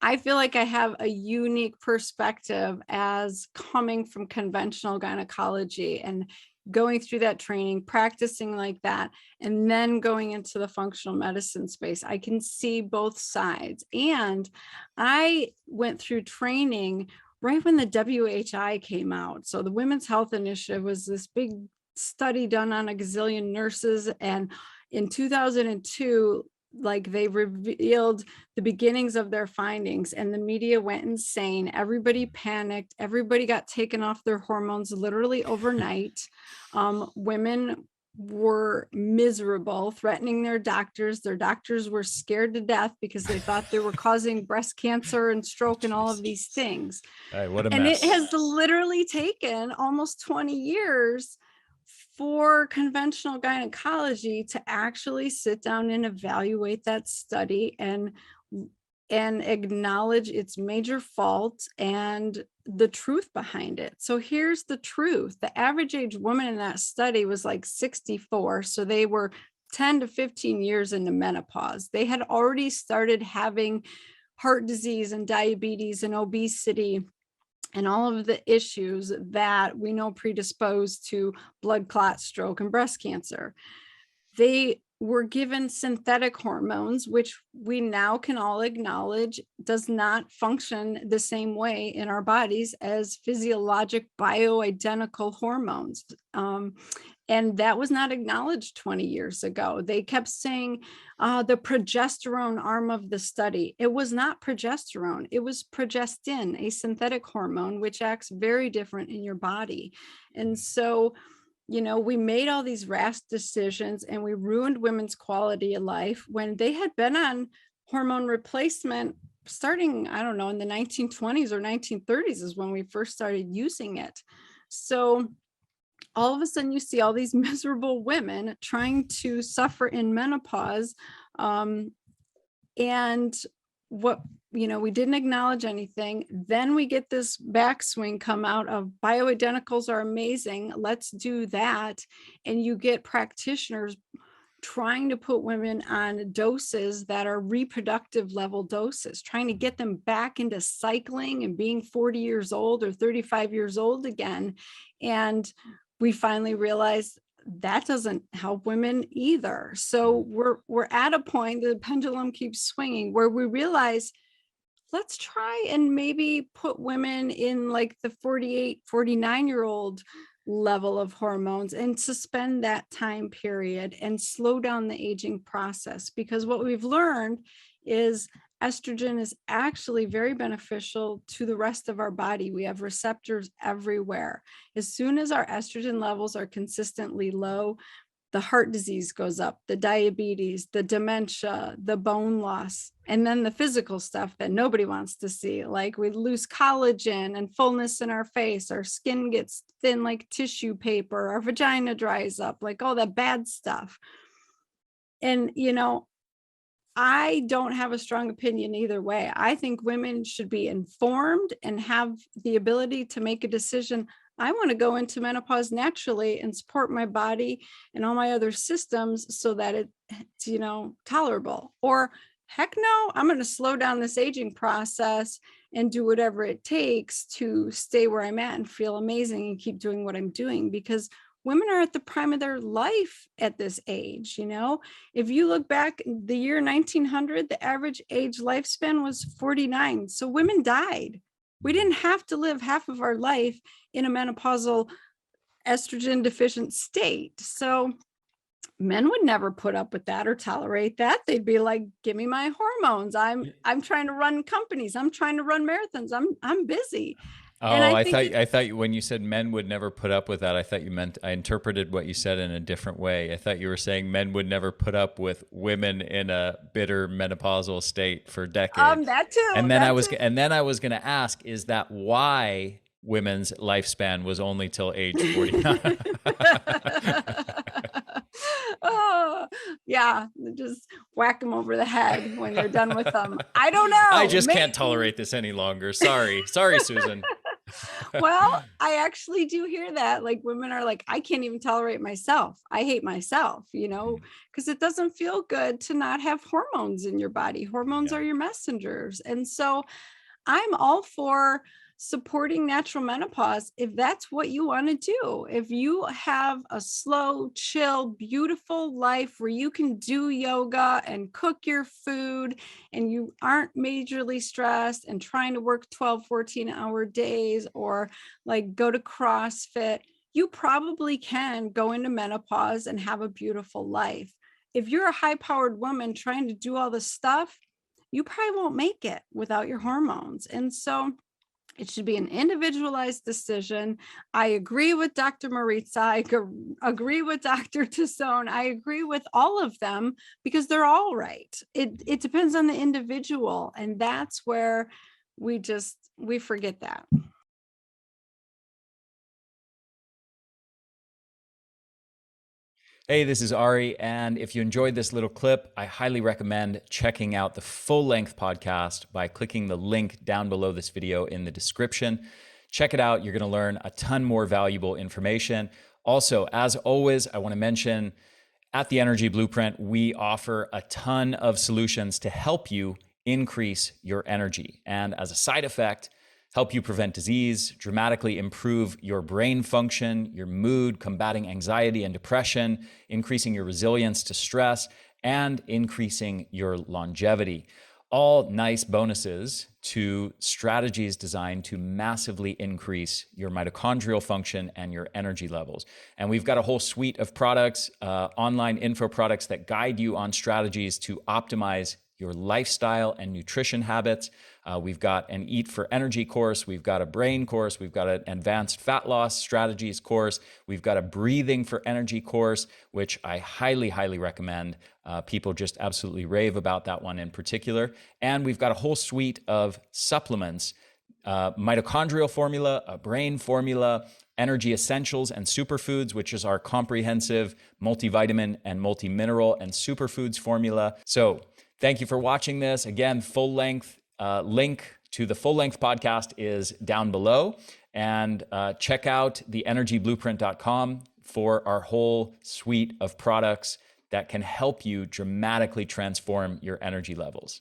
I feel like I have a unique perspective as coming from conventional gynecology and going through that training, practicing like that, and then going into the functional medicine space. I can see both sides. And I went through training right when the WHI came out. So the Women's Health Initiative was this big study done on a gazillion nurses. And in 2002, like they revealed the beginnings of their findings, and the media went insane. Everybody panicked. Everybody got taken off their hormones literally overnight. Women were miserable, threatening their doctors. Their doctors were scared to death because they thought they were causing breast cancer and stroke and all of these things. What a and mess. It has literally taken almost 20 years for conventional gynecology to actually sit down and evaluate that study and acknowledge its major faults and the truth behind it. So here's the truth. The average age woman in that study was like 64. So they were 10 to 15 years into menopause. They had already started having heart disease and diabetes and obesity and all of the issues that we know predispose to blood clot, stroke, and breast cancer. They were given synthetic hormones, which we now can all acknowledge does not function the same way in our bodies as physiologic bioidentical hormones. And that was not acknowledged 20 years ago. They kept saying the progesterone arm of the study. It was not progesterone. It was progestin, a synthetic hormone, which acts very different in your body. And so, we made all these rash decisions and we ruined women's quality of life when they had been on hormone replacement starting, I don't know, in the 1920s or 1930s is when we first started using it. So all of a sudden you see all these miserable women trying to suffer in menopause. And what, we didn't acknowledge anything. Then we get this backswing come out of bioidenticals are amazing. Let's do that. And you get practitioners trying to put women on doses that are reproductive level doses, trying to get them back into cycling and being 40 years old or 35 years old again. And we finally realized that doesn't help women either. So we're at a point, the pendulum keeps swinging, where we realize, let's try and maybe put women in like the 48, 49-year-old level of hormones and suspend that time period and slow down the aging process. Because what we've learned is estrogen is actually very beneficial to the rest of our body. We have receptors everywhere. As soon as our estrogen levels are consistently low, the heart disease goes up, the diabetes, the dementia, the bone loss, and then the physical stuff that nobody wants to see. Like we lose collagen and fullness in our face, our skin gets thin like tissue paper, our vagina dries up, like all that bad stuff. And, I don't have a strong opinion either way. I think women should be informed and have the ability to make a decision. I want to go into menopause naturally and support my body and all my other systems so that it's, tolerable. Or heck no, I'm going to slow down this aging process and do whatever it takes to stay where I'm at and feel amazing and keep doing what I'm doing, because women are at the prime of their life at this age. If you look back the year 1900, the average age lifespan was 49. So women died. We didn't have to live half of our life in a menopausal estrogen deficient state. So men would never put up with that or tolerate that. They'd be like, give me my hormones. I'm trying to run companies. I'm trying to run marathons. I'm busy. Oh, and I thought when you said men would never put up with that, I thought you meant, I interpreted what you said in a different way. I thought you were saying men would never put up with women in a bitter menopausal state for decades. That too. And then I was going to ask, is that why women's lifespan was only till age 49? Oh, yeah. Just whack them over the head when you're done with them. I don't know. I just can't tolerate this any longer. Sorry, Susan. Well, I actually do hear that. Like women are like, I can't even tolerate myself. I hate myself, because it doesn't feel good to not have hormones in your body. Hormones Yeah. are your messengers. And so I'm all for supporting natural menopause if that's what you want to do. If you have a slow, chill, beautiful life where you can do yoga and cook your food and you aren't majorly stressed and trying to work 12, 14-hour days or like go to CrossFit, you probably can go into menopause and have a beautiful life. If you're a high-powered woman trying to do all this stuff, you probably won't make it without your hormones. And so it should be an individualized decision. I agree with Dr. Maritza. I agree with Dr. Tassone. I agree with all of them because they're all right. It depends on the individual. And that's where we forget that. Hey, this is Ari, and if you enjoyed this little clip, I highly recommend checking out the full-length podcast by clicking the link down below this video in the description. Check it out. You're going to learn a ton more valuable information. Also, as always, I want to mention at the Energy Blueprint, we offer a ton of solutions to help you increase your energy. And as a side effect, help you prevent disease, dramatically improve your brain function, your mood, combating anxiety and depression, increasing your resilience to stress, and increasing your longevity. All nice bonuses to strategies designed to massively increase your mitochondrial function and your energy levels. And we've got a whole suite of products, online info products that guide you on strategies to optimize your lifestyle and nutrition habits. We've got an Eat for Energy course. We've got a brain course. We've got an advanced fat loss strategies course. We've got a breathing for energy course, which I highly, highly recommend. People just absolutely rave about that one in particular. And we've got a whole suite of supplements, mitochondrial formula, a brain formula, energy essentials and superfoods, which is our comprehensive multivitamin and multimineral and superfoods formula. So thank you for watching this. Again, full length link to the full length podcast is down below. And check out theenergyblueprint.com for our whole suite of products that can help you dramatically transform your energy levels.